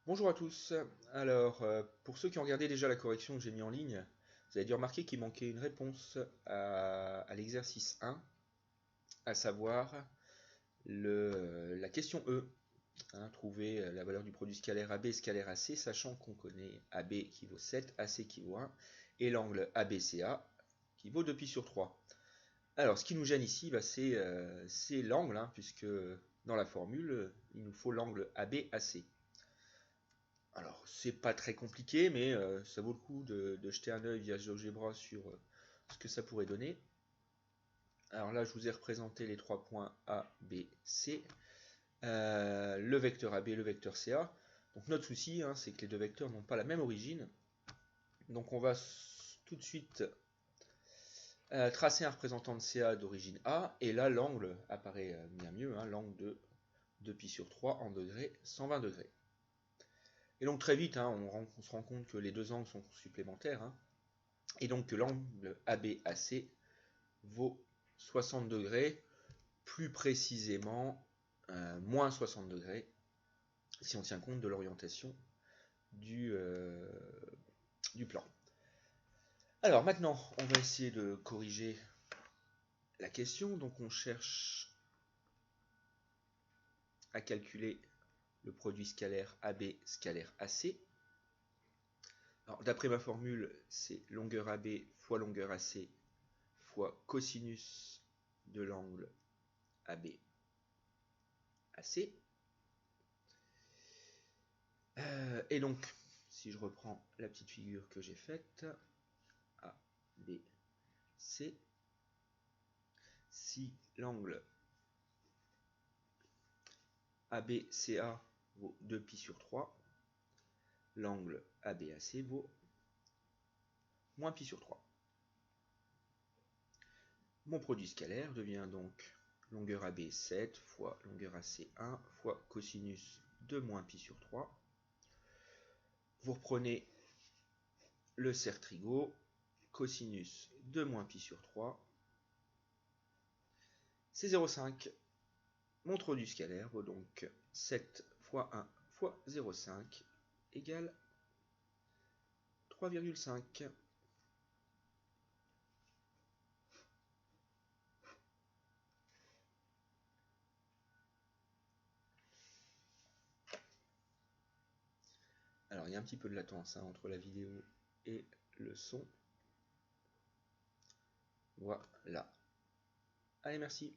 Bonjour à tous. Alors, pour ceux qui ont regardé déjà la correction que j'ai mis en ligne, vous avez dû remarquer qu'il manquait une réponse à l'exercice 1, à savoir la question E. Trouver la valeur du produit scalaire AB et scalaire AC, sachant qu'on connaît AB qui vaut 7, AC qui vaut 1, et l'angle ABCA qui vaut 2π sur 3. Alors, ce qui nous gêne ici, c'est l'angle, puisque dans la formule, il nous faut l'angle ABAC. Alors, c'est pas très compliqué, mais ça vaut le coup de jeter un œil via GeoGebra sur ce que ça pourrait donner. Alors là, je vous ai représenté les trois points A, B, C, le vecteur AB, le vecteur CA. Donc notre souci, c'est que les deux vecteurs n'ont pas la même origine. Donc on va tout de suite tracer un représentant de CA d'origine A, et là l'angle apparaît bien mieux, l'angle de 2π sur 3 en degrés, 120 degrés. Et donc très vite, on se rend compte que les deux angles sont supplémentaires, et donc que l'angle ABAC vaut 60 degrés, plus précisément moins 60 degrés, si on tient compte de l'orientation du plan. Alors maintenant, on va essayer de corriger la question. Donc on cherche à calculer le produit scalaire AB scalaire AC. Alors d'après ma formule, c'est longueur AB fois longueur AC fois cosinus de l'angle AB AC. Et donc, si je reprends la petite figure que j'ai faite, A, B, C, si l'angle ABCA vaut 2π sur 3, l'angle ABAC vaut moins π sur 3. Mon produit scalaire devient donc longueur AB 7 fois longueur AC 1 fois cosinus de moins π sur 3. Vous reprenez le cerf-trigot, cosinus de moins π sur 3, c'est 0,5. Mon produit scalaire vaut donc 7 fois 1 fois 0,5 égale 3,5. Alors il y a un petit peu de latence entre la vidéo et le son. Voilà. Allez, merci.